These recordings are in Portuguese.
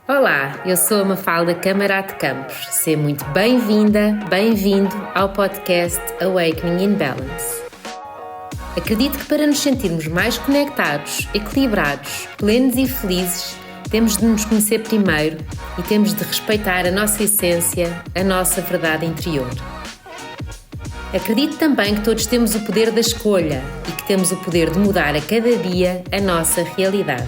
Olá, eu sou a Mafalda Camarate Campos. Seja muito bem-vinda, bem-vindo ao podcast Awakening in Balance. Acredito que para nos sentirmos mais conectados, equilibrados, plenos e felizes, temos de nos conhecer primeiro e temos de respeitar a nossa essência, a nossa verdade interior. Acredito também que todos temos o poder da escolha e que temos o poder de mudar a cada dia a nossa realidade.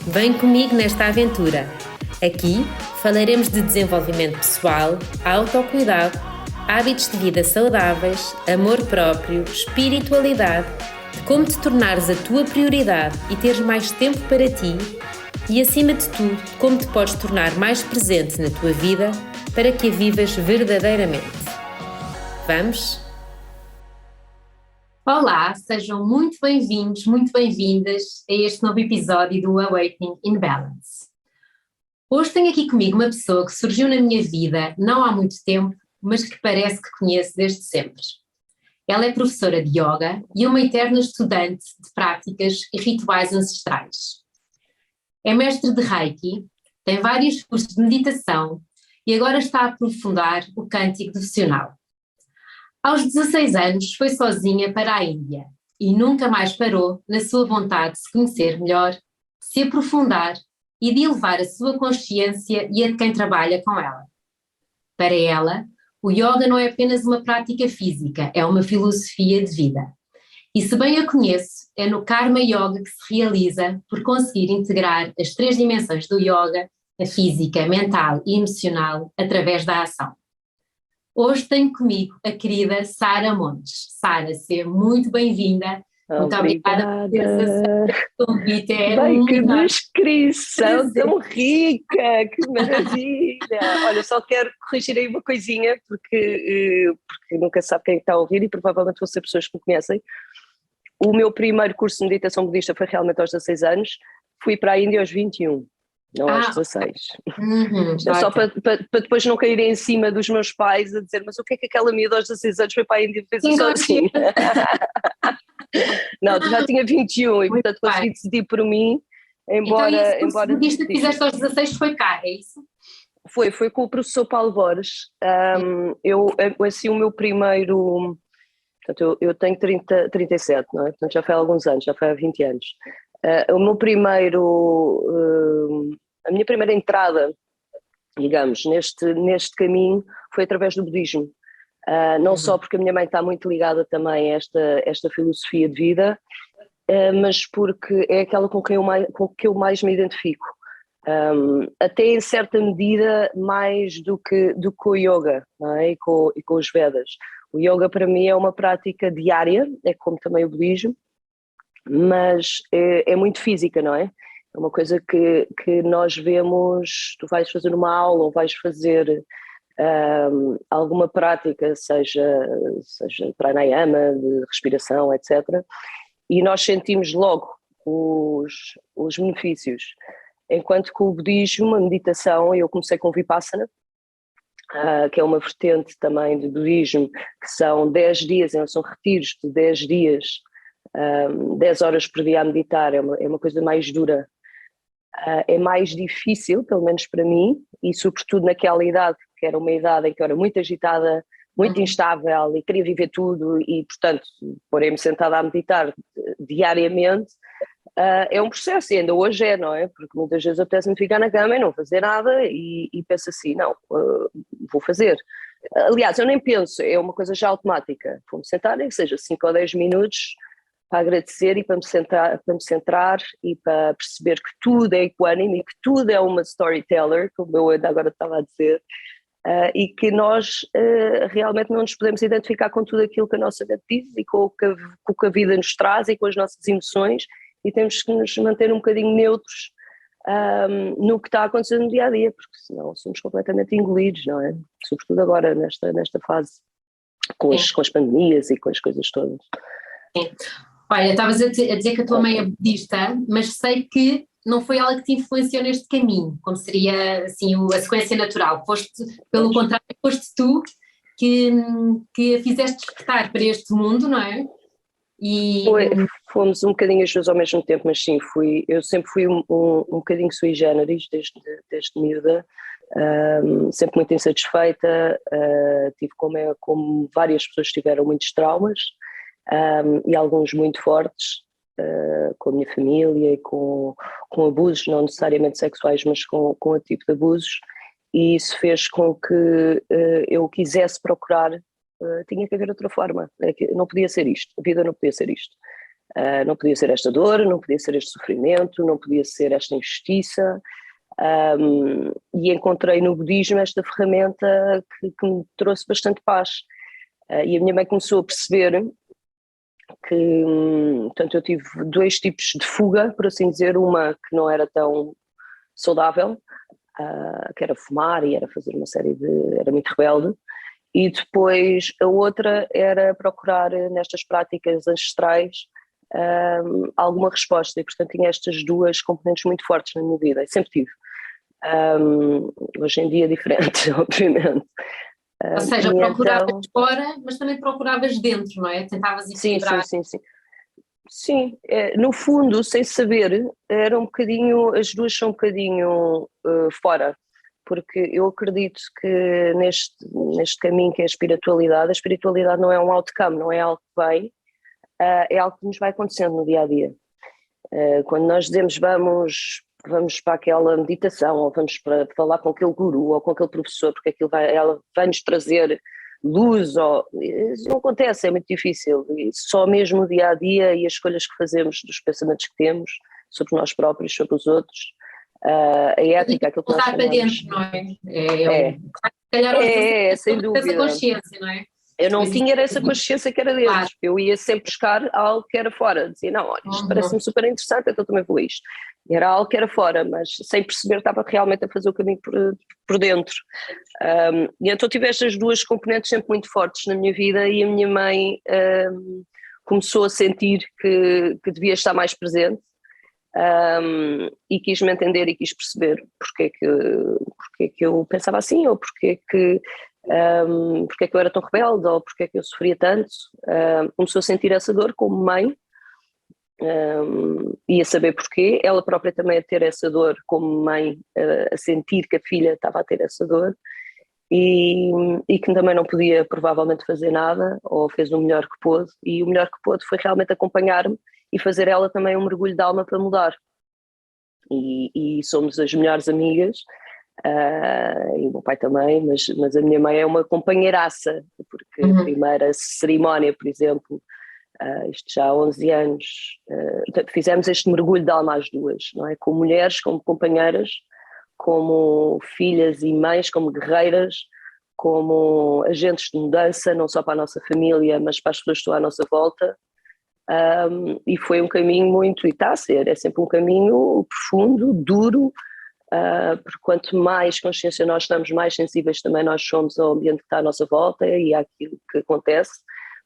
Vem comigo nesta aventura. Aqui falaremos de desenvolvimento pessoal, autocuidado, hábitos de vida saudáveis, amor próprio, espiritualidade, de como te tornares a tua prioridade e teres mais tempo para ti e, acima de tudo, de como te podes tornar mais presente na tua vida para que a vivas verdadeiramente. Vamos? Olá, sejam muito bem-vindos, muito bem-vindas a este novo episódio do Awakening in Balance. Hoje tenho aqui comigo uma pessoa que surgiu na minha vida não há muito tempo, mas que parece que conheço desde sempre. Ela é professora de yoga e uma eterna estudante de práticas e rituais ancestrais. É mestre de Reiki, tem vários cursos de meditação e agora está a aprofundar o cântico devocional. Aos 16 anos foi sozinha para a Índia e nunca mais parou na sua vontade de se conhecer melhor, de se aprofundar e de elevar a sua consciência e a de quem trabalha com ela. Para ela, o yoga não é apenas uma prática física, é uma filosofia de vida. E se bem a conheço, é no Karma Yoga que se realiza por conseguir integrar as 3 dimensões do yoga, a física, mental e emocional, através da ação. Hoje tenho comigo a querida Sara Montes. Sara, seja muito bem-vinda. Muito obrigada por teres aceito o convite. Bem, que descrição tão rica, que maravilha! Olha, só quero corrigir aí uma coisinha, porque nunca se sabe quem está a ouvir e provavelmente vão ser pessoas que me conhecem. O meu primeiro curso de meditação budista foi realmente aos 16 anos, fui para a Índia aos 21. Não aos 16. É só para depois não caírem em cima dos meus pais a dizer, mas o que é que aquela miúda aos 16 anos foi para a Índia e fez isso assim? Não, já tinha 21 e portanto consegui decidir por mim, embora... Então o budista que fizeste aos 16 foi cá, é isso? Foi com o professor Paulo Borges. Assim, o meu primeiro... Portanto, eu tenho 37, não é? Portanto já foi há alguns anos, já foi há 20 anos. A minha primeira entrada, digamos, neste caminho foi através do budismo. Não só porque a minha mãe está muito ligada também a esta filosofia de vida, mas porque é aquela com que eu mais me identifico. Até em certa medida mais do que o yoga, não é? e com os Vedas. O yoga para mim é uma prática diária, é como também o budismo, mas é muito física, não é? É uma coisa que nós vemos, tu vais fazer uma aula ou vais fazer alguma prática, seja pranayama, de respiração, etc. E nós sentimos logo os benefícios. Enquanto que o budismo, a meditação, eu comecei com Vipassana, que é uma vertente também do budismo, que são 10 dias, são retiros de 10 dias, 10 horas por dia a meditar, é uma coisa mais dura, é mais difícil, pelo menos para mim, e sobretudo naquela idade, que era uma idade em que eu era muito agitada, muito instável e queria viver tudo e, portanto, porém-me sentada a meditar diariamente, é um processo e ainda hoje não é? Porque muitas vezes apetece-me ficar na cama e não fazer nada e penso assim, não, vou fazer. Aliás, eu nem penso, é uma coisa já automática, vou-me sentar, nem que seja 5 ou 10 minutos, para agradecer e para me centrar e para perceber que tudo é equânime e que tudo é uma storyteller, como eu ainda agora estava a dizer, e que nós realmente não nos podemos identificar com tudo aquilo que a nossa mente diz e com o que a vida nos traz e com as nossas emoções, e temos que nos manter um bocadinho neutros no que está acontecendo no dia-a-dia, porque senão somos completamente engolidos, não é? Sobretudo agora, nesta fase, com as pandemias e com as coisas todas. Sim. Olha, estavas a dizer que a tua mãe é budista, mas sei que não foi ela que te influenciou neste caminho, como seria assim a sequência natural. Pelo contrário, foste tu que a fizeste despertar para este mundo, não é? Fomos um bocadinho as duas ao mesmo tempo, mas sim, eu sempre fui um bocadinho sui generis desde miúda, sempre muito insatisfeita, tive como várias pessoas tiveram muitos traumas, e alguns muito fortes, com a minha família e com abusos, não necessariamente sexuais, mas com o tipo de abusos, e isso fez com que eu quisesse procurar, tinha que haver outra forma, não podia ser isto, a vida não podia ser isto. Não podia ser esta dor, não podia ser este sofrimento, não podia ser esta injustiça, e encontrei no budismo esta ferramenta que me trouxe bastante paz. E a minha mãe começou a perceber que, portanto, eu tive dois tipos de fuga, por assim dizer, uma que não era tão saudável, que era fumar e era fazer uma série era muito rebelde, e depois a outra era procurar nestas práticas ancestrais alguma resposta, e portanto tinha estas duas componentes muito fortes na minha vida, e sempre tive. Hoje em dia é diferente, obviamente. Ou seja, E procuravas então, fora, mas também procuravas dentro, não é? Tentavas equilibrar. Sim, no fundo, sem saber, era um bocadinho, as duas são um bocadinho fora, porque eu acredito que neste caminho que é a espiritualidade não é um outcome, não é algo que vem, é algo que nos vai acontecendo no dia a dia. Quando nós dizemos vamos para aquela meditação, ou vamos para falar com aquele guru ou com aquele professor, porque ela vai-nos trazer luz, isso não acontece, é muito difícil, e só mesmo o dia a dia e as escolhas que fazemos dos pensamentos que temos sobre nós próprios, sobre os outros, a ética, aquilo que nós Voltar para chamamos. dentro, não é? Se calhar aos 17 Sem anos essa dúvida. consciência, não é? Eu não Depois tinha essa consciência que era dentro, claro. eu ia sempre buscar algo que era fora, dizia, não, olha, isto parece-me super interessante, então eu também vou a isto. Era algo que era fora, mas sem perceber estava realmente a fazer o caminho por dentro. E então tive estas duas componentes sempre muito fortes na minha vida, e a minha mãe começou a sentir que devia estar mais presente, e quis-me entender e quis perceber porque é que eu pensava assim, ou porque é que eu era tão rebelde, ou porque é que eu sofria tanto. Começou a sentir essa dor como mãe, e a saber porquê, ela própria também a ter essa dor como mãe, a sentir que a filha estava a ter essa dor, e que também não podia provavelmente fazer nada, ou fez o melhor que pôde, e o melhor que pôde foi realmente acompanhar-me e fazer ela também um mergulho de alma para mudar, e somos as melhores amigas. E o meu pai também, mas a minha mãe é uma companheiraça, porque a primeira cerimónia, por exemplo, isto já há 11 anos, fizemos este mergulho de alma às duas, não é? Como mulheres, como companheiras, como filhas e mães, como guerreiras, como agentes de mudança, não só para a nossa família, mas para as pessoas que estão à nossa volta. E foi um caminho muito, e está a ser, é sempre um caminho profundo, duro, porque quanto mais consciência nós estamos, mais sensíveis também nós somos ao ambiente que está à nossa volta e àquilo que acontece,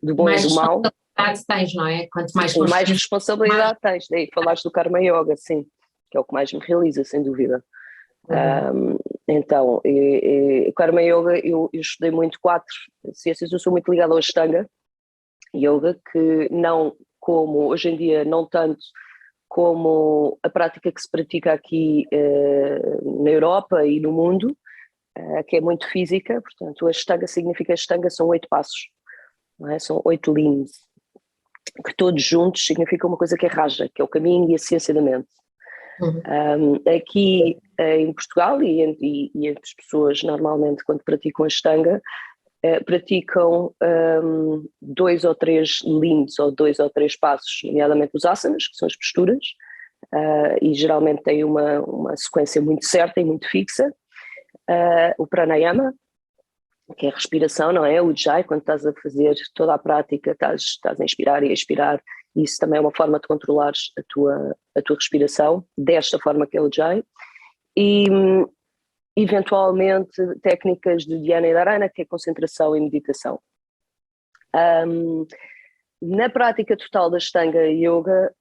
do bom e do mau. Mais responsabilidade tens, não é? Quanto mais e mais responsabilidade tens. Daí falaste do Karma Yoga, sim, que é o que mais me realiza, sem dúvida. Então, o Karma Yoga, eu estudei muito 4 ciências, eu sou muito ligada ao Ashtanga Yoga, que não como, hoje em dia, não tanto como a prática que se pratica aqui na Europa e no mundo, que é muito física. Portanto, a Ashtanga significa, Ashtanga são 8 passos, não é? São 8 limbs, que todos juntos significam uma coisa que é Raja, que é o caminho e a ciência da mente. Aqui em Portugal e entre as pessoas normalmente quando praticam a Ashtanga, praticam 2 ou 3 limbs ou 2 ou 3 passos, nomeadamente os asanas, que são as posturas, e geralmente tem uma sequência muito certa e muito fixa. O pranayama, que é a respiração, não é? O ujjayi, quando estás a fazer toda a prática, estás a inspirar e a expirar, e isso também é uma forma de controlares a tua respiração, desta forma que é o ujjayi. E eventualmente técnicas de Dhyana e Dharana, que é concentração e meditação. Na prática total da Ashtanga Yoga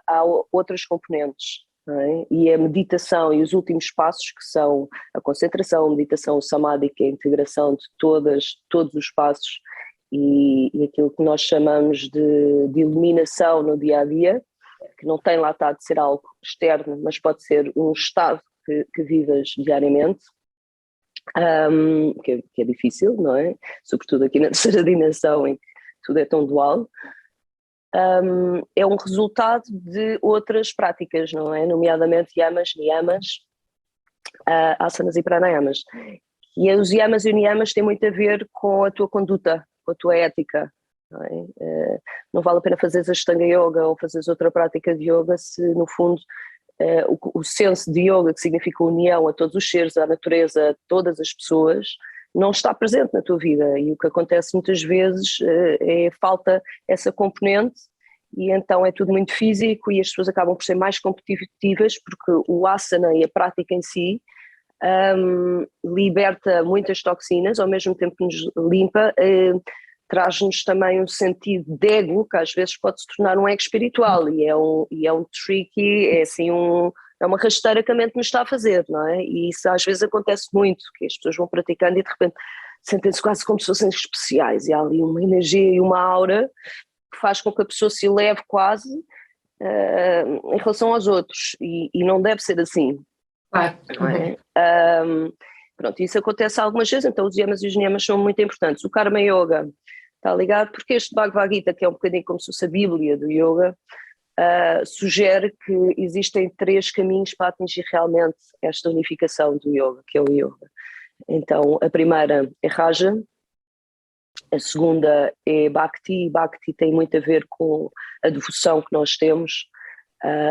há outras componentes, não é? E a meditação e os últimos passos, que são a concentração, a meditação, o samadhi, que é a integração de todos os passos, e aquilo que nós chamamos de iluminação no dia a dia, que não tem lá estado de ser algo externo, mas pode ser um estado que vivas diariamente, que é difícil, não é? Sobretudo aqui na terceira dimensão, em que tudo é tão dual. É um resultado de outras práticas, não é? Nomeadamente yamas, niyamas, asanas e pranayamas. E os yamas e niyamas têm muito a ver com a tua conduta, com a tua ética. Não é? Não vale a pena fazeres a Ashtanga Yoga ou fazeres outra prática de yoga se, no fundo, o senso de yoga, que significa união a todos os seres, à natureza, a todas as pessoas, não está presente na tua vida. E o que acontece muitas vezes é falta essa componente, e então é tudo muito físico e as pessoas acabam por ser mais competitivas, porque o asana e a prática em si liberta muitas toxinas, ao mesmo tempo que nos limpa, traz-nos também um sentido de ego, que às vezes pode se tornar um ego espiritual, e é um tricky, é assim é uma rasteira que a mente nos está a fazer, não é? E isso às vezes acontece muito, que as pessoas vão praticando e de repente sentem-se quase como se fossem especiais, e há ali uma energia e uma aura que faz com que a pessoa se eleve quase em relação aos outros, e não deve ser assim. Claro. Não é? Pronto, isso acontece algumas vezes, então os yamas e os niyamas são muito importantes. O Karma Yoga está ligado porque este Bhagavad Gita, que é um bocadinho como se fosse a Bíblia do Yoga, sugere que existem 3 caminhos para atingir realmente esta unificação do Yoga, que é o Yoga. Então, a primeira é Raja, a segunda é Bhakti, e Bhakti tem muito a ver com a devoção que nós temos,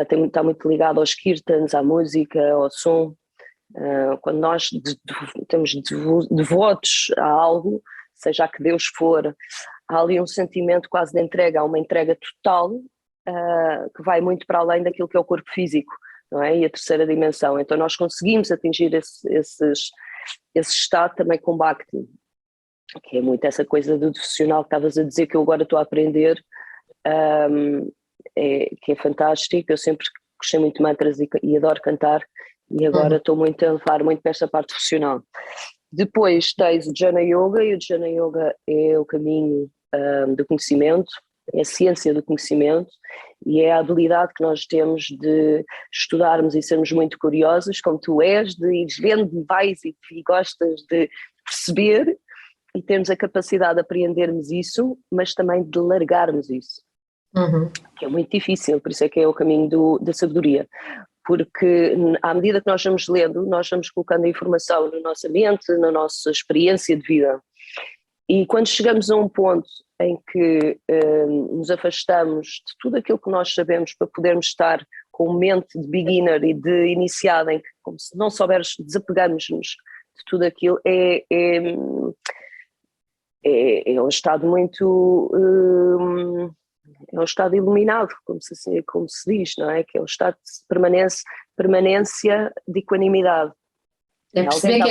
está muito ligado aos kirtans, à música, ao som. Quando nós estamos devotos a algo, seja a que Deus for, há ali um sentimento quase de entrega, há uma entrega total, que vai muito para além daquilo que é o corpo físico, não é? E a terceira dimensão. Então nós conseguimos atingir esse estado também com Bhakti, que é muito essa coisa do devocional que estavas a dizer, que eu agora estou a aprender, que é fantástico. Eu sempre gostei muito de mantras e adoro cantar, e agora estou muito a levar muito para esta parte profissional. Depois tens o Jnana Yoga, e o Jnana Yoga é o caminho do conhecimento, é a ciência do conhecimento, e é a habilidade que nós temos de estudarmos e sermos muito curiosos, como tu és, de ires vendo, vais e gostas de perceber, e termos a capacidade de aprendermos isso, mas também de largarmos isso, que é muito difícil, por isso é que é o caminho da sabedoria. Porque à medida que nós vamos lendo, nós vamos colocando a informação na nossa mente, na nossa experiência de vida. E quando chegamos a um ponto em que nos afastamos de tudo aquilo que nós sabemos para podermos estar com mente de beginner e de iniciado, em que, como se não souberes, desapegamos-nos de tudo aquilo, é um estado muito... é um estado iluminado, como se diz, não é? Que é um estado de permanência de equanimidade. É perceber que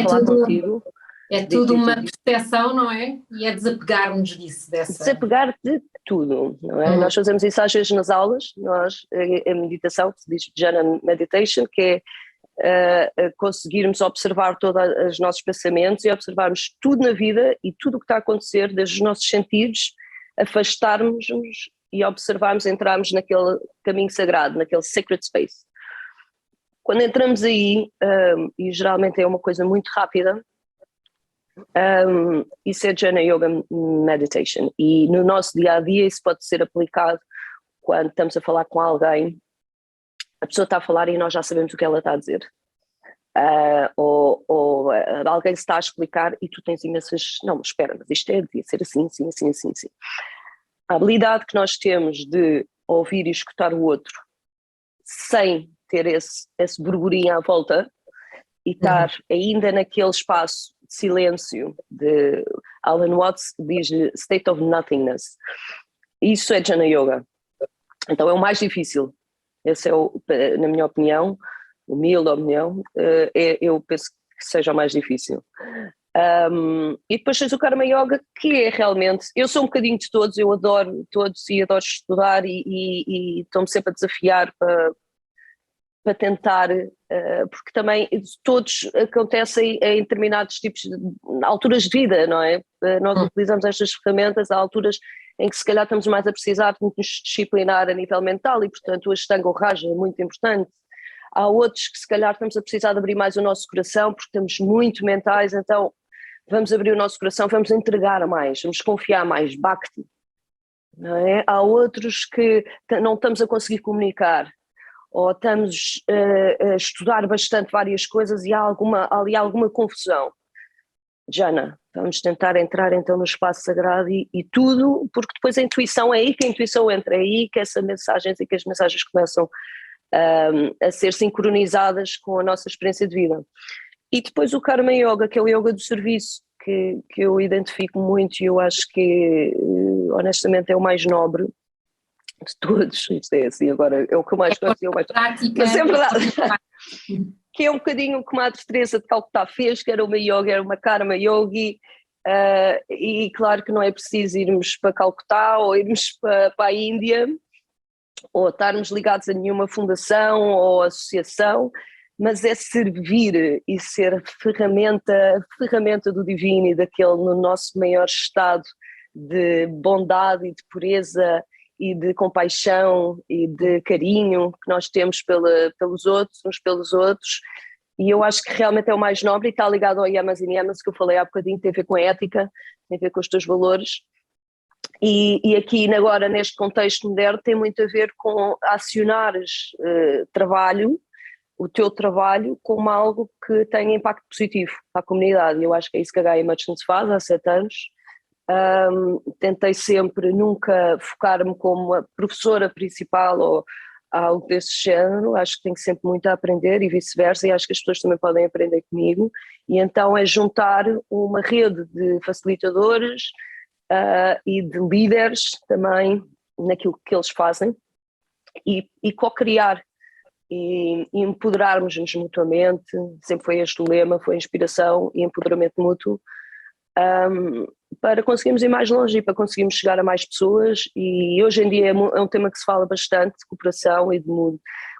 é tudo uma diz. percepção, não é? E é desapegar-nos disso. Desapegar de tudo, não é? Nós fazemos isso às vezes nas aulas, a meditação, que se diz Jhana Meditation, que é conseguirmos observar todos os nossos pensamentos e observarmos tudo na vida e tudo o que está a acontecer, desde os nossos sentidos, afastarmos-nos e observarmos, entrarmos naquele caminho sagrado, naquele sacred space. Quando entramos aí, e geralmente é uma coisa muito rápida, isso é Jnana Yoga Meditation, e no nosso dia-a-dia isso pode ser aplicado quando estamos a falar com alguém, a pessoa está a falar e nós já sabemos o que ela está a dizer. Ou alguém se está a explicar e tu tens imensas... Não, mas espera, mas isto devia ser assim, assim, assim, assim, assim. A habilidade que nós temos de ouvir e escutar o outro sem ter esse burburinho à volta e estar ainda naquele espaço de silêncio, de Alan Watts diz state of nothingness. Isso é Jnana Yoga. Então é o mais difícil. Esse é, na minha opinião, humilde opinião, eu penso que seja o mais difícil. E depois tens o Karma Yoga, que é realmente, eu sou um bocadinho de todos, eu adoro todos e adoro estudar e estou-me sempre a desafiar para tentar, porque também todos acontecem em determinados tipos de alturas de vida, não é? Nós utilizamos estas ferramentas a alturas em que se calhar estamos mais a precisar de nos disciplinar a nível mental e, portanto, a estangorragem é muito importante. Há outros que se calhar estamos a precisar de abrir mais o nosso coração porque estamos muito mentais, então vamos abrir o nosso coração, vamos entregar mais, vamos confiar mais, bhakti. Não é? Há outros que não estamos a conseguir comunicar, ou estamos a estudar bastante várias coisas e há ali alguma confusão. Jana, vamos tentar entrar então no espaço sagrado e tudo, porque depois a intuição, é aí que a intuição entra, é aí que essas mensagens e que as mensagens começam a ser sincronizadas com a nossa experiência de vida. E depois o Karma Yoga, que é o yoga do serviço, que eu identifico muito e eu acho que honestamente é o mais nobre de todos. Isto é assim, agora é o que eu mais gosto e é o mais prática, mas é verdade. Que é um bocadinho o que a Madre Teresa de Calcutá fez, que era uma yoga, era uma Karma Yogi, e claro que não é preciso irmos para Calcutá ou irmos para a Índia ou estarmos ligados a nenhuma fundação ou associação, mas é servir e ser a ferramenta do divino e daquele no nosso maior estado de bondade e de pureza e de compaixão e de carinho que nós temos pelos outros, uns pelos outros, e eu acho que realmente é o mais nobre e está ligado ao Yamas e Niyamas que eu falei há bocadinho, tem a ver com a ética, tem a ver com os teus valores, e aqui agora neste contexto moderno tem muito a ver com acionares trabalho, o teu trabalho como algo que tenha impacto positivo para a comunidade, e eu acho que é isso que a Gaia Merchants faz há 7 anos. Tentei sempre nunca focar-me como a professora principal ou algo desse género, acho que tenho sempre muito a aprender e vice-versa, e acho que as pessoas também podem aprender comigo, e então é juntar uma rede de facilitadores e de líderes também naquilo que eles fazem e co-criar e empoderarmos-nos mutuamente, sempre foi este o lema, foi inspiração e empoderamento mútuo, para conseguirmos ir mais longe e para conseguirmos chegar a mais pessoas, e hoje em dia é um tema que se fala bastante de cooperação e de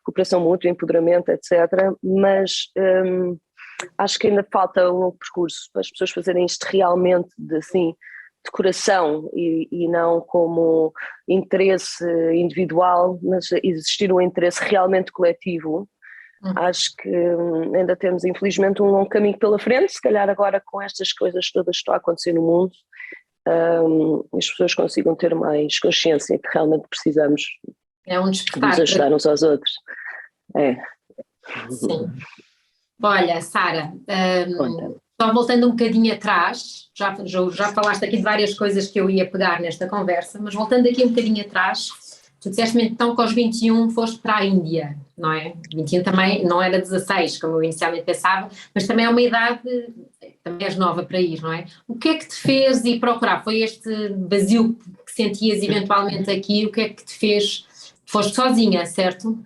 cooperação mútua, empoderamento, etc, mas acho que ainda falta um longo percurso para as pessoas fazerem isto realmente de coração e não como interesse individual, mas existir um interesse realmente coletivo. Acho que ainda temos infelizmente um longo caminho pela frente, se calhar agora com estas coisas todas que estão a acontecer no mundo, as pessoas consigam ter mais consciência que realmente precisamos de nos ajudar uns aos outros. Sim. Olha, Sara, só voltando um bocadinho atrás, já falaste aqui de várias coisas que eu ia pegar nesta conversa, mas voltando aqui um bocadinho atrás, tu disseste-me então que aos 21 foste para a Índia, não é? 21 também não era 16, como eu inicialmente pensava, mas também é uma idade, também és nova para ir, não é? O que é que te fez ir procurar? Foi este vazio que sentias eventualmente aqui? O que é que te fez? Foste sozinha, certo?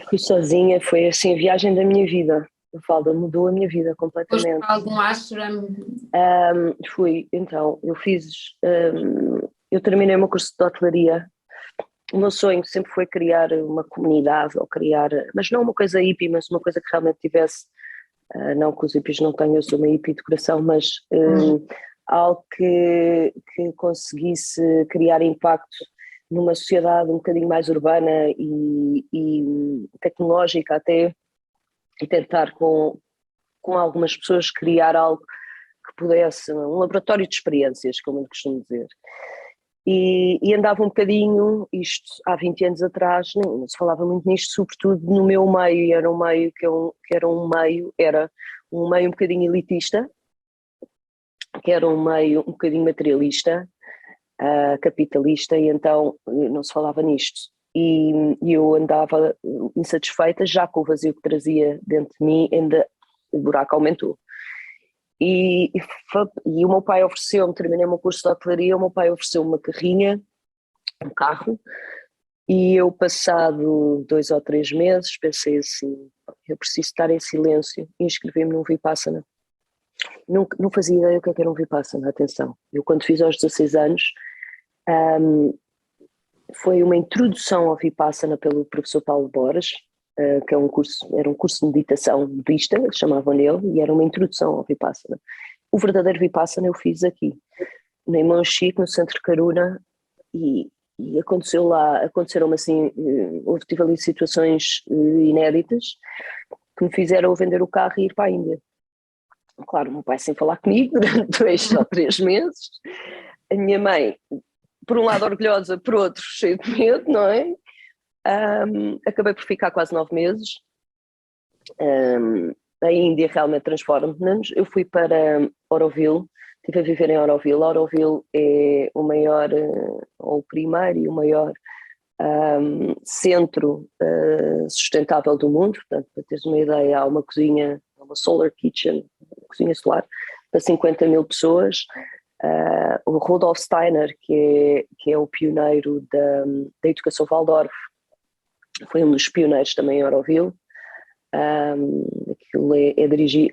Fui sozinha, foi assim a viagem da minha vida. Valda, mudou a minha vida completamente. Foste para algum ashram? Fui, então, eu terminei o meu curso de hotelaria. O meu sonho sempre foi criar uma comunidade, ou criar, mas não uma coisa hippie, mas uma coisa que realmente tivesse, não que os hippies não tenham, eu sou uma hippie de coração, mas algo que conseguisse criar impacto numa sociedade um bocadinho mais urbana e tecnológica até, e tentar com algumas pessoas criar algo que pudesse, um laboratório de experiências, como eu costumo dizer. E andava um bocadinho, isto há 20 anos atrás, não se falava muito nisto, sobretudo no meu meio, e era um meio era um meio um bocadinho elitista, que era um meio um bocadinho materialista, capitalista, e então não se falava nisto. E eu andava insatisfeita, já com o vazio que trazia dentro de mim, ainda o buraco aumentou. E o meu pai ofereceu-me, terminei o meu curso de hotelaria, o meu pai ofereceu-me uma carrinha, um carro, e eu, passado 2 ou 3 meses, pensei assim, eu preciso estar em silêncio, e inscrevi-me num Vipassana. Não fazia ideia o que era um Vipassana, atenção. Eu, quando fiz aos 16 anos, foi uma introdução ao Vipassana pelo professor Paulo Borges, que era um curso de meditação budista, chamavam ele, e era uma introdução ao Vipassana. O verdadeiro Vipassana eu fiz aqui, em Monchique, no centro de Karuna, e aconteceram-me assim, tive ali situações inéditas que me fizeram vender o carro e ir para a Índia. Claro, o meu pai sem falar comigo durante 2 ou 3 meses, a minha mãe, por um lado orgulhosa, por outro cheia de medo, não é? Acabei por ficar quase 9 meses. A Índia realmente transforma-nos. Eu fui para Auroville, estive a viver em Auroville. Auroville é o maior, ou o primeiro e o maior centro sustentável do mundo. Portanto, para teres uma ideia, há uma cozinha, uma solar kitchen, cozinha solar, para 50 mil pessoas. O Rudolf Steiner, que é o pioneiro da educação Waldorf, foi um dos pioneiros também em Auroville. Aquilo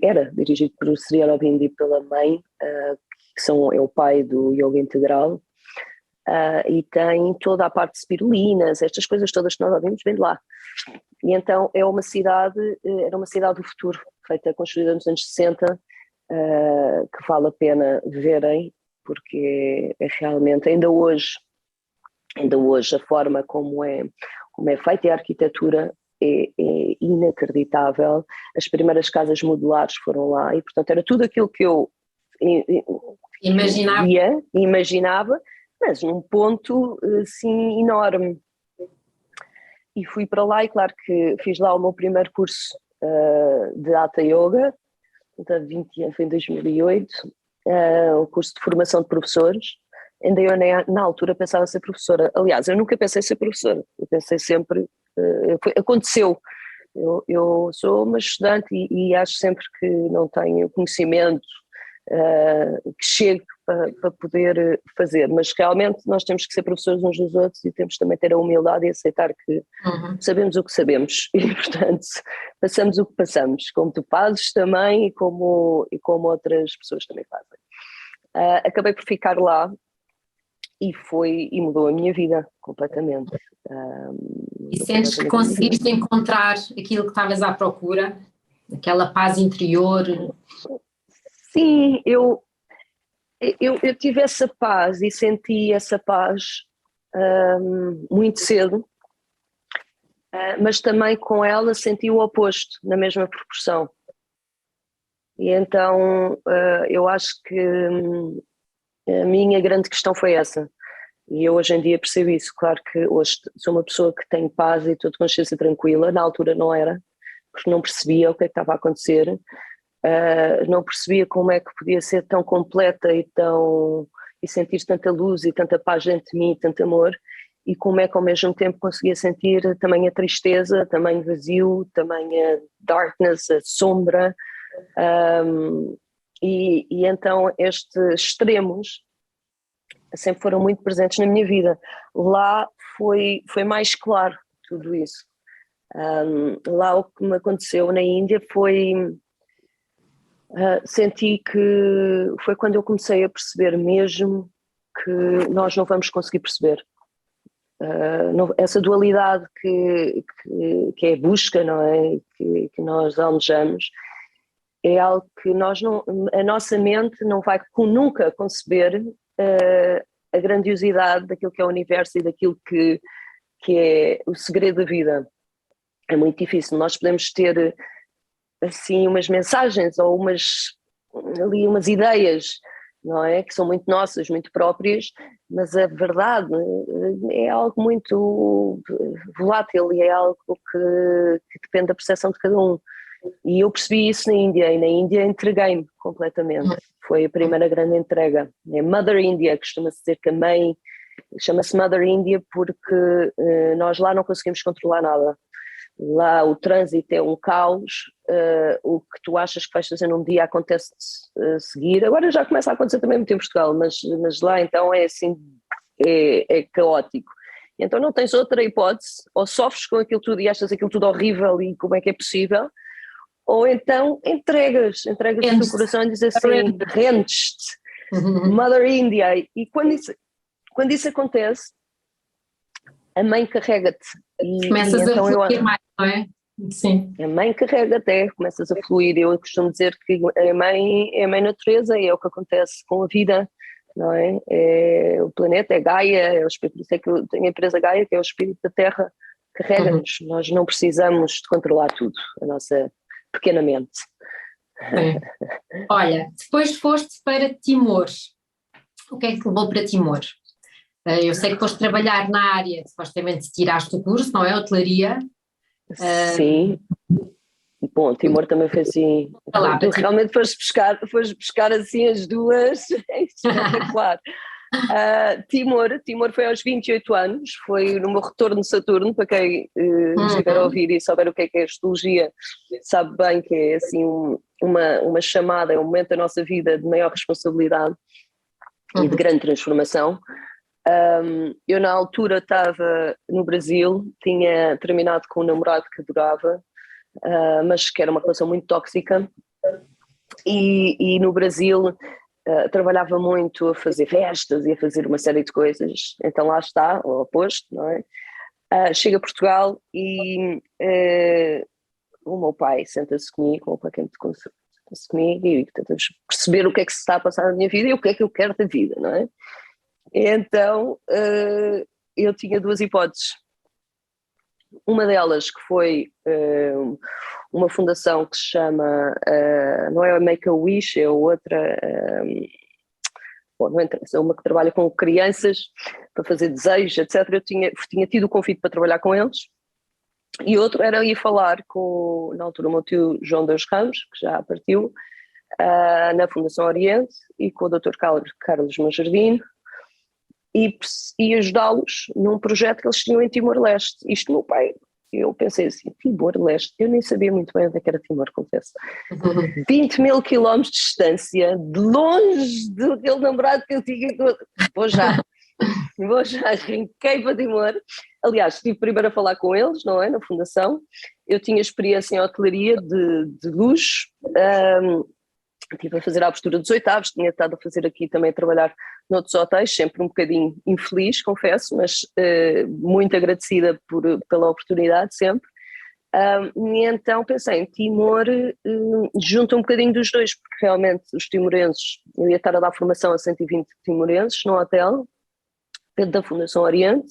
era dirigido por Sri Aurobindo e pela mãe, que é o pai do Yoga Integral, e tem toda a parte de spirulinas, estas coisas todas que nós ouvimos vem de lá. E então era uma cidade do futuro, construída nos anos 60, que vale a pena verem, porque é realmente, ainda hoje a forma como é feita, e a arquitetura é inacreditável. As primeiras casas modulares foram lá e, portanto, era tudo aquilo que eu imaginava, mas num ponto assim enorme. E fui para lá e claro que fiz lá o meu primeiro curso de Hatha Yoga, há 20 anos, foi em 2008, o curso de formação de professores. Ainda eu na altura pensava ser professora. Aliás, eu nunca pensei ser professora, eu pensei sempre, aconteceu. Eu sou uma estudante e acho sempre que não tenho conhecimento que chegue para poder fazer, mas realmente nós temos que ser professores uns dos outros e temos também ter a humildade e aceitar que sabemos o que sabemos e, portanto, passamos o que passamos, como tu fazes também e como outras pessoas também fazem. Acabei por ficar lá e mudou a minha vida completamente. E sentes que conseguiste encontrar aquilo que estavas à procura? Aquela paz interior? Sim, eu tive essa paz e senti essa paz muito cedo, mas também com ela senti o oposto, na mesma proporção. E então eu acho que a minha grande questão foi essa. E eu hoje em dia percebo isso. Claro que hoje sou uma pessoa que tem paz e estou de consciência tranquila. Na altura não era, porque não percebia o que é que estava a acontecer. Não percebia como é que podia ser tão completa e sentir tanta luz e tanta paz dentro de mim e tanto amor, e como é que ao mesmo tempo conseguia sentir também a tristeza, também o vazio, também a darkness, a sombra, e então estes extremos sempre foram muito presentes na minha vida. Lá foi mais claro tudo isso. Lá o que me aconteceu na Índia foi... senti que foi quando eu comecei a perceber mesmo que nós não vamos conseguir perceber. Essa dualidade que é a busca, não é? Que nós almejamos, é algo que a nossa mente não vai nunca conceber a grandiosidade daquilo que é o universo e daquilo que é o segredo da vida. É muito difícil. Nós podemos ter assim umas mensagens ou umas ideias, não é? Que são muito nossas, muito próprias, mas a verdade é algo muito volátil e é algo que depende da percepção de cada um. E eu percebi isso na Índia, e na Índia entreguei-me completamente. Foi a primeira grande entrega. É Mother India, costuma-se dizer que a mãe chama-se Mother India porque nós lá não conseguimos controlar nada. Lá o trânsito é um caos, o que tu achas que vais fazer num dia acontece a seguir. Agora já começa a acontecer também muito em Portugal, mas lá então é assim, é caótico. Então não tens outra hipótese, ou sofres com aquilo tudo e achas aquilo tudo horrível e como é que é possível, ou então entregas o teu coração e dizes assim, rendes-te, Mother India. E quando isso acontece, a mãe carrega-te. Começas então a fluir mais, não é? Sim. A mãe carrega até, começas a fluir. Eu costumo dizer que a mãe é a mãe natureza, é o que acontece com a vida, não é? É o planeta, é Gaia, é o espírito, por isso é que eu tenho a empresa Gaia, que é o espírito da Terra, carrega-nos. Nós não precisamos de controlar tudo, a nossa pequena mente. Sim. Olha, depois foste para Timor. O que é que te levou para Timor? Eu sei que foste trabalhar na área, supostamente tiraste o curso, não é? Hotelaria. Sim. Bom, Timor também foi assim. Lá, Tu realmente foste buscar assim as duas, é espetacular. Timor foi aos 28 anos, foi no meu retorno de Saturno, para quem estiver a ouvir e souber o que é astrologia, sabe bem que é assim uma chamada, é um momento da nossa vida de maior responsabilidade e de grande transformação. Eu na altura estava no Brasil, tinha terminado com um namorado que adorava, mas que era uma relação muito tóxica, e no Brasil trabalhava muito a fazer festas e a fazer uma série de coisas, então lá está, o oposto, não é? Chega a Portugal e o meu pai senta-se comigo, o meu pai senta-se comigo e tentamos perceber o que é que se está a passar na minha vida e o que é que eu quero da vida, não é? Então eu tinha duas hipóteses. Uma delas que foi uma fundação que se chama, não é a Make-A-Wish, é outra, bom, não interessa, uma que trabalha com crianças para fazer desejos, etc. Eu tinha tido o convite para trabalhar com eles, e outro era ir falar com, na altura, o meu tio João Deus Ramos, que já partiu, na Fundação Oriente, e com o Dr. Carlos Manjardino, e ajudá-los num projeto que eles tinham em Timor-Leste. Isto, meu pai, eu pensei assim, Timor-Leste, eu nem sabia muito bem onde é que era Timor, confesso. 20 mil quilómetros de distância, de longe daquele namorado que eu tinha. Vou já, arranquei para Timor. Aliás, estive primeiro a falar com eles, não é, na fundação. Eu tinha experiência em hotelaria de luxo, estive a fazer a postura dos oitavos, tinha estado a fazer aqui também a trabalhar noutros hotéis, sempre um bocadinho infeliz, confesso, mas muito agradecida pela oportunidade sempre. E então pensei em Timor, junta um bocadinho dos dois, porque realmente os timorenses, eu ia estar a dar formação a 120 timorenses no hotel, dentro da Fundação Oriente,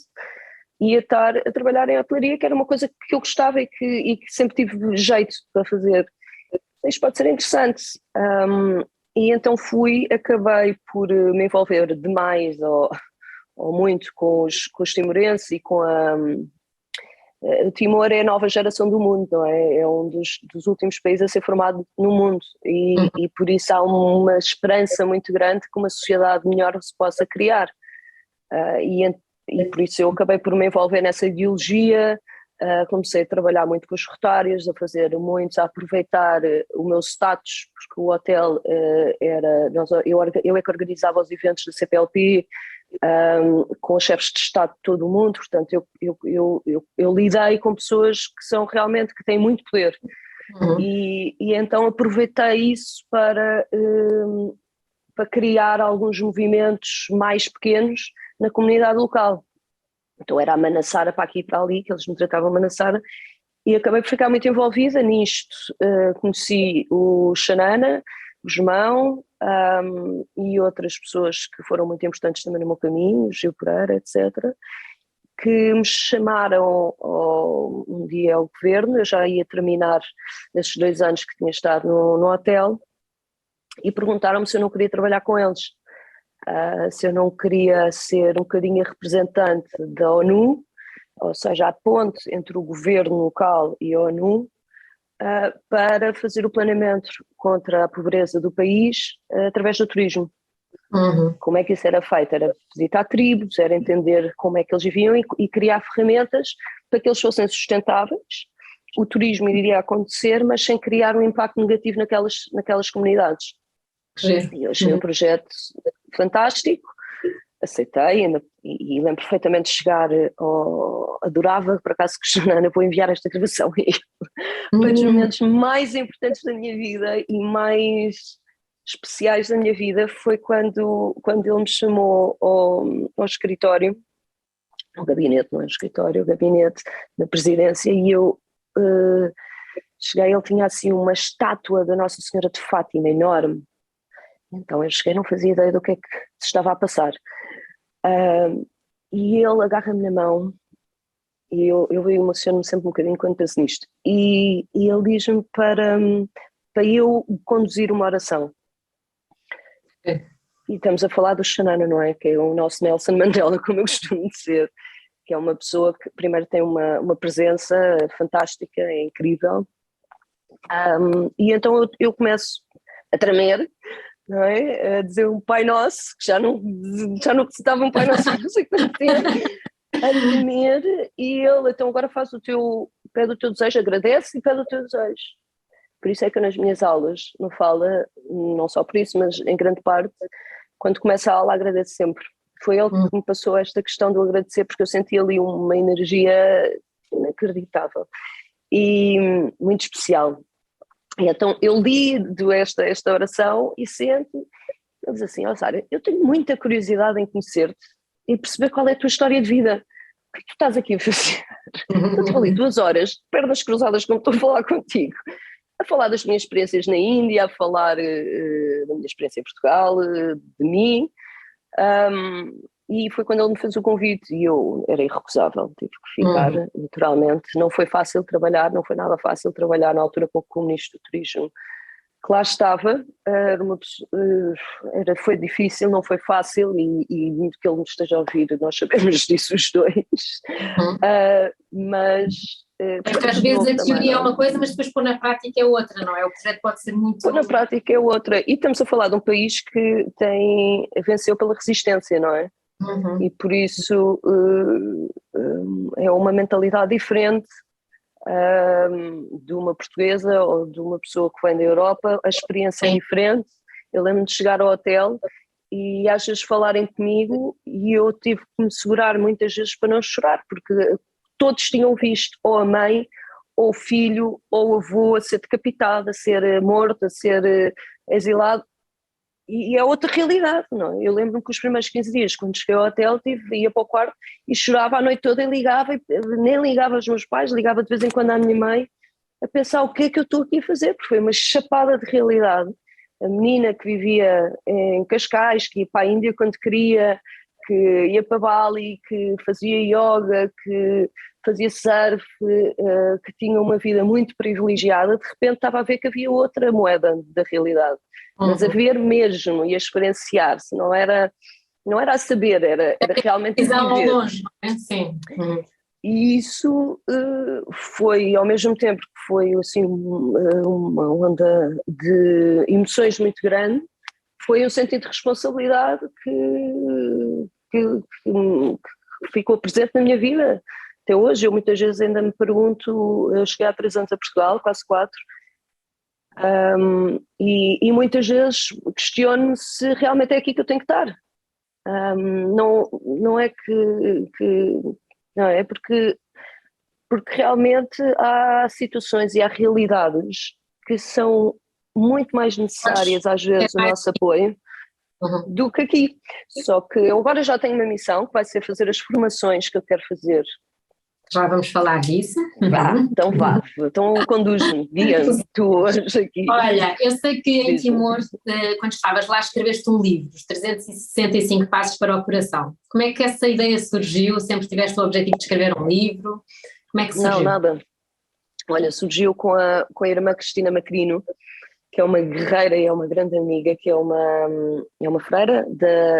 e ia estar a trabalhar em hotelaria, que era uma coisa que eu gostava e que sempre tive jeito para fazer. Isto pode ser interessante. E então acabei por me envolver demais ou muito com os timorenses e com o Timor é a nova geração do mundo, não é? É um dos últimos países a ser formado no mundo e por isso há uma esperança muito grande que uma sociedade melhor se possa criar. E por isso eu acabei por me envolver nessa ideologia. Comecei a trabalhar muito com os rotários, a aproveitar o meu status, porque o hotel eu é que organizava os eventos da CPLP, com os chefes de Estado de todo o mundo, portanto eu lidei com pessoas que têm muito poder, e então aproveitei isso para criar alguns movimentos mais pequenos na comunidade local. Então era a Manassara para aqui e para ali, que eles me tratavam a Manassara, e acabei por ficar muito envolvida nisto. Conheci o Xanana, o João, e outras pessoas que foram muito importantes também no meu caminho, o Gil Pereira, etc., que me chamaram um dia ao governo. Eu já ia terminar esses 2 anos que tinha estado no hotel, e perguntaram-me se eu não queria trabalhar com eles. Se eu não queria ser um bocadinho a representante da ONU, ou seja, a ponte entre o governo local e a ONU, para fazer o planeamento contra a pobreza do país através do turismo. Como é que isso era feito? Era visitar tribos, era entender como é que eles viviam e criar ferramentas para que eles fossem sustentáveis. O turismo iria acontecer, mas sem criar um impacto negativo naquelas comunidades. E eu achei um projeto fantástico, aceitei e lembro perfeitamente de chegar, adorava, por acaso, que Ana, vou enviar esta gravação, foi dos momentos mais importantes da minha vida e mais especiais da minha vida, foi quando ele me chamou ao escritório, ao gabinete, não é um escritório, o gabinete da presidência, e eu cheguei, ele tinha assim uma estátua da Nossa Senhora de Fátima enorme. Então eu cheguei, não fazia ideia do que é que se estava a passar. E ele agarra-me na mão, e eu emociono-me sempre um bocadinho quando penso nisto. E ele diz-me para eu conduzir uma oração. E estamos a falar do Xanana, não é? Que é o nosso Nelson Mandela, como eu costumo dizer, que é uma pessoa que primeiro tem uma presença fantástica, é incrível. E então eu começo a tremer, não é? A dizer um Pai Nosso, que já não recitava um Pai Nosso, não sei quanto tempo, a tremer, e ele, então agora pede o teu desejo, agradece e pede o teu desejo. Por isso é que eu nas minhas aulas não fala, não só por isso, mas em grande parte, quando começa a aula agradeço sempre. Foi ele que me passou esta questão do agradecer, porque eu senti ali uma energia inacreditável e muito especial. E então eu lido esta oração e sento, ele diz assim: Sara, eu tenho muita curiosidade em conhecer-te e perceber qual é a tua história de vida. O que tu estás aqui a fazer? Eu estou ali 2 horas, pernas cruzadas, como estou a falar contigo, a falar das minhas experiências na Índia, a falar da minha experiência em Portugal, de mim, e foi quando ele me fez o convite e eu era irrecusável, tive que ficar, naturalmente. Não foi fácil trabalhar, não foi nada fácil trabalhar na altura com o Ministro do Turismo, que lá estava, foi difícil, não foi fácil, e muito que ele me esteja a ouvir, nós sabemos disso os dois, mas... Porque às vezes a teoria é uma coisa, mas depois pôr na prática é outra, não é? O projeto pode ser muito... Pôr na prática é outra, e estamos a falar de um país que venceu pela resistência, não é? E por isso é uma mentalidade diferente de uma portuguesa ou de uma pessoa que vem da Europa, a experiência é diferente. Eu lembro de chegar ao hotel e às vezes falarem comigo e eu tive que me segurar muitas vezes para não chorar, porque todos tinham visto ou a mãe, ou o filho, ou o avô a ser decapitado, a ser morto, a ser exilado, e é outra realidade, não é? Eu lembro-me que os primeiros 15 dias, quando cheguei ao hotel, ia para o quarto e chorava a noite toda e ligava, nem ligava aos meus pais, ligava de vez em quando à minha mãe, a pensar o que é que eu estou aqui a fazer, porque foi uma chapada de realidade. A menina que vivia em Cascais, que ia para a Índia quando queria, que ia para Bali, que fazia yoga, que fazia surf, que tinha uma vida muito privilegiada, de repente estava a ver que havia outra moeda da realidade. Mas a ver mesmo e a experienciar-se, não era a saber, era realmente a viver. Longe, não é? Sim. E isso foi, ao mesmo tempo que foi assim, uma onda de emoções muito grande, foi um sentido de responsabilidade que ficou presente na minha vida. Até hoje, eu muitas vezes ainda me pergunto, eu cheguei há 3 anos a Portugal, quase 4, e muitas vezes questiono-me se realmente é aqui que eu tenho que estar. Não é não é porque realmente há situações e há realidades que são muito mais necessárias às vezes o nosso apoio do que aqui. Só que eu agora já tenho uma missão que vai ser fazer as formações que eu quero fazer. Já vamos falar disso. Vá, então conduz-me, guia-me, tu hoje aqui. Olha, eu sei que em Timor, quando estavas lá, escreveste um livro, Os 365 Passos para o Coração. Como é que essa ideia surgiu? Sempre tiveste o objetivo de escrever um livro? Como é que surgiu? Não, nada. Olha, surgiu com a irmã Cristina Macrino, que é uma guerreira e é uma grande amiga, que é uma freira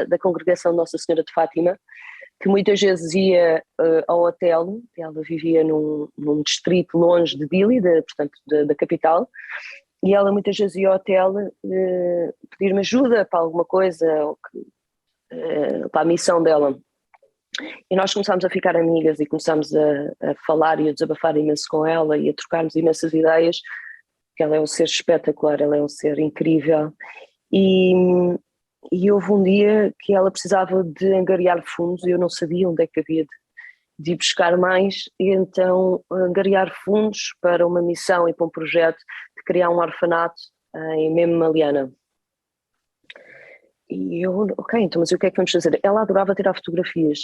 da congregação Nossa Senhora de Fátima, que muitas vezes ia ao hotel. Ela vivia num distrito longe de Dili, portanto da capital, e ela muitas vezes ia ao hotel pedir-me ajuda para alguma coisa, para a missão dela. E nós começámos a ficar amigas e começámos a falar e a desabafar imenso com ela e a trocarmos imensas ideias, porque ela é um ser espetacular, ela é um ser incrível. E houve um dia que ela precisava de angariar fundos e eu não sabia onde é que havia de ir buscar mais, e então angariar fundos para uma missão e para um projeto de criar um orfanato em Meme-Maliana. E eu, ok, então mas o que é que vamos fazer? Ela adorava tirar fotografias.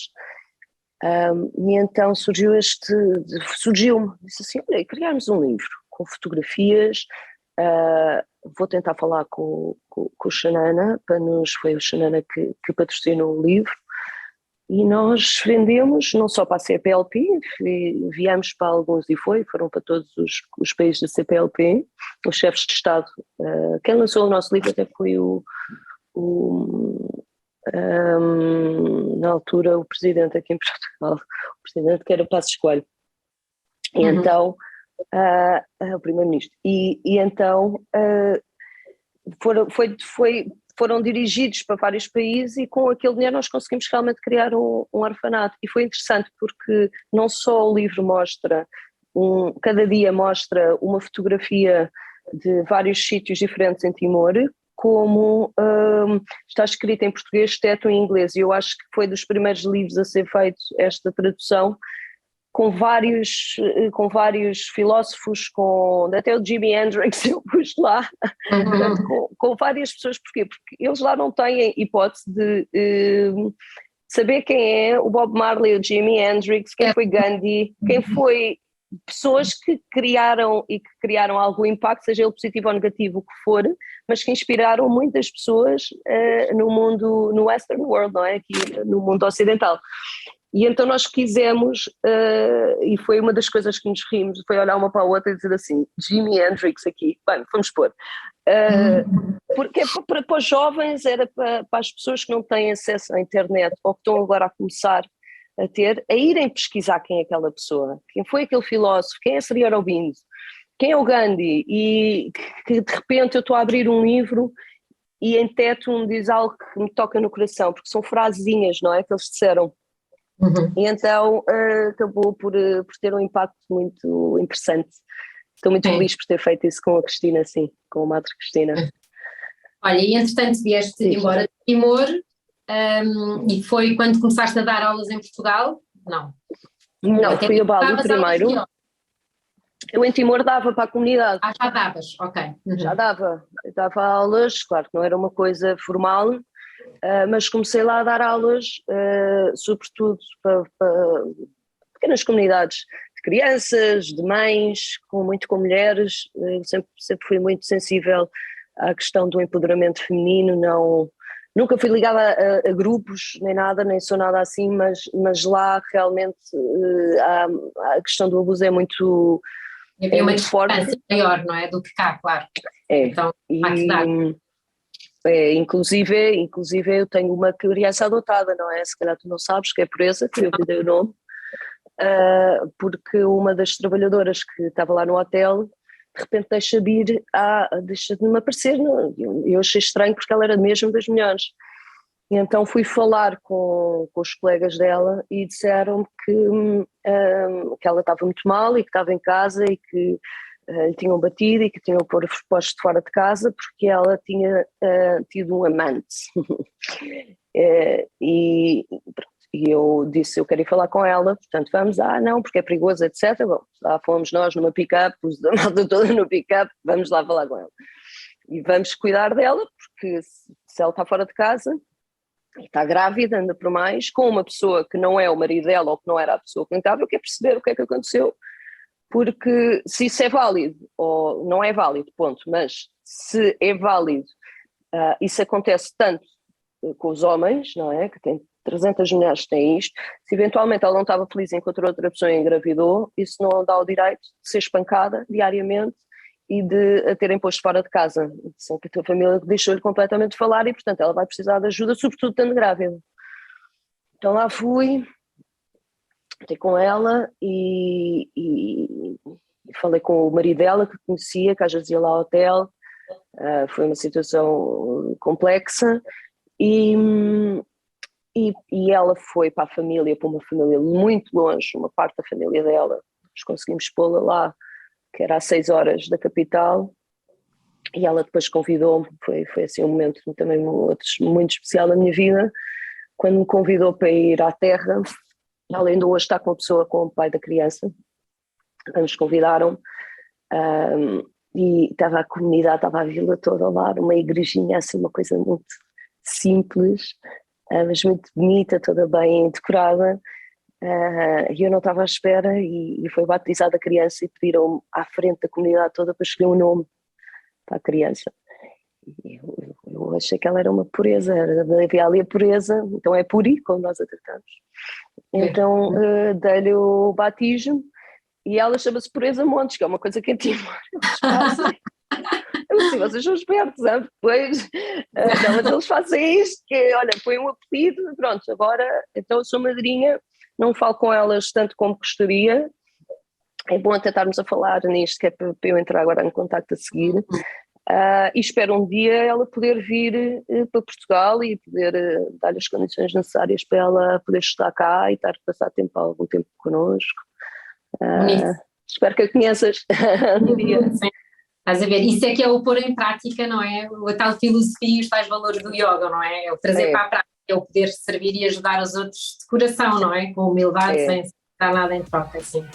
E então surgiu-me, disse assim, olha, criarmos um livro com fotografias, vou tentar falar com o Xanana, foi o Xanana que patrocinou o livro, e nós vendemos não só para a CPLP, enviamos para alguns foram para todos os países da CPLP, os chefes de Estado. Quem lançou o nosso livro até foi na altura o presidente aqui em Portugal, o presidente que era Passos Coelho, e então o primeiro-ministro, e então foram dirigidos para vários países e com aquele dinheiro nós conseguimos realmente criar um orfanato, e foi interessante porque não só o livro mostra, cada dia mostra uma fotografia de vários sítios diferentes em Timor, como está escrito em português, teto em inglês, e eu acho que foi dos primeiros livros a ser feito esta tradução, com vários filósofos, até o Jimi Hendrix eu pus lá, portanto, com várias pessoas. Porquê? Porque eles lá não têm hipótese de saber quem é o Bob Marley, o Jimi Hendrix, quem foi Gandhi, quem foi pessoas que criaram algum impacto, seja ele positivo ou negativo, o que for, mas que inspiraram muitas pessoas no Western World, não é? Aqui no mundo ocidental. E então nós quisemos, e foi uma das coisas que nos rimos, foi olhar uma para a outra e dizer assim, Jimi Hendrix aqui, bem, vamos pôr. Porque para os jovens, era para as pessoas que não têm acesso à internet ou que estão agora a começar a irem pesquisar quem é aquela pessoa, quem foi aquele filósofo, quem é Sri Aurobindo, quem é o Gandhi, e que de repente eu estou a abrir um livro e em teto me diz algo que me toca no coração, porque são frasezinhas, não é, que eles disseram. E então acabou por ter um impacto muito interessante. Estou muito feliz por ter feito isso com a Cristina, sim, com a Madre Cristina. Olha, e entretanto vieste embora de Timor, e foi quando começaste a dar aulas em Portugal? Não. Não, fui a Bali primeiro. Eu em Timor dava para a comunidade. Já davas, ok. Já dava. Eu dava aulas, claro que não era uma coisa formal, mas comecei lá a dar aulas, sobretudo para pequenas comunidades de crianças, de mães, muito com mulheres. Eu sempre fui muito sensível à questão do empoderamento feminino, nunca fui ligada a grupos nem nada, nem sou nada assim, mas lá realmente a questão do abuso é muito, muito forte. Maior, não é? Do que cá, claro. Então, inclusive eu tenho uma criança adotada, não é? Se calhar tu não sabes, que é Pureza, que eu lhe dei o nome, porque uma das trabalhadoras que estava lá no hotel, de repente deixa de me aparecer, eu achei estranho porque ela era mesmo das melhores. E então fui falar com os colegas dela e disseram-me que ela estava muito mal e que estava em casa e que lhe tinham batido e que tinham posto fora de casa porque ela tinha tido um amante. E eu disse, eu quero ir falar com ela, portanto vamos, não, porque é perigoso, etc. Bom, lá fomos nós numa pick-up, pus a malta toda no pick-up, vamos lá falar com ela. E vamos cuidar dela, porque se ela está fora de casa e está grávida, ainda por mais, com uma pessoa que não é o marido dela ou que não era a pessoa que estava, eu quero perceber o que é que aconteceu. Porque se isso é válido ou não é válido, ponto, mas se é válido, isso acontece tanto com os homens, não é? Que tem 300 mulheres que têm isto, se eventualmente ela não estava feliz enquanto outra pessoa engravidou, isso não dá o direito de ser espancada diariamente e de a terem posto fora de casa. Só que a tua família deixou-lhe completamente de falar e, portanto, ela vai precisar de ajuda, sobretudo estando grávida. Então lá fui, estive com ela e falei com o marido dela, que conhecia, que às vezes ia lá ao hotel. Foi uma situação complexa e ela foi para a família, para uma família muito longe, uma parte da família dela. Nós conseguimos pô-la lá, que era a 6 horas da capital, e ela depois convidou-me, foi assim um momento também muito especial na minha vida, quando me convidou para ir à terra, além de hoje estar com a pessoa, com o pai da criança, nos convidaram, e estava a comunidade, estava a vila toda lá, uma igrejinha assim, uma coisa muito simples, mas muito bonita, toda bem decorada, E eu não estava à espera e foi batizada a criança e pediram à frente da comunidade toda para escolher um nome para a criança. Eu achei que ela era uma pureza, havia ali a pureza, então é Puri, como nós a tratamos. Então dei-lhe o batismo e ela chama-se Pureza Montes, que é uma coisa que em Timor eles fazem. Eu disse, vocês são espertos, depois não, mas eles fazem isto, que olha, põe um apelido, pronto, agora então eu sou madrinha, não falo com elas tanto como gostaria. É bom até estarmos a falar nisto, que é para eu entrar agora em contacto a seguir. E espero um dia ela poder vir para Portugal e poder dar-lhe as condições necessárias para ela poder estar cá e estar a passar algum tempo connosco. Espero que a conheças um dia. Sim. Estás a ver? Isso é que é o pôr em prática, não é? A tal filosofia e os tais valores do yoga, não é? É o trazer para a prática, é o poder servir e ajudar os outros de coração, não é? Com humildade, sem dar nada em troca, assim.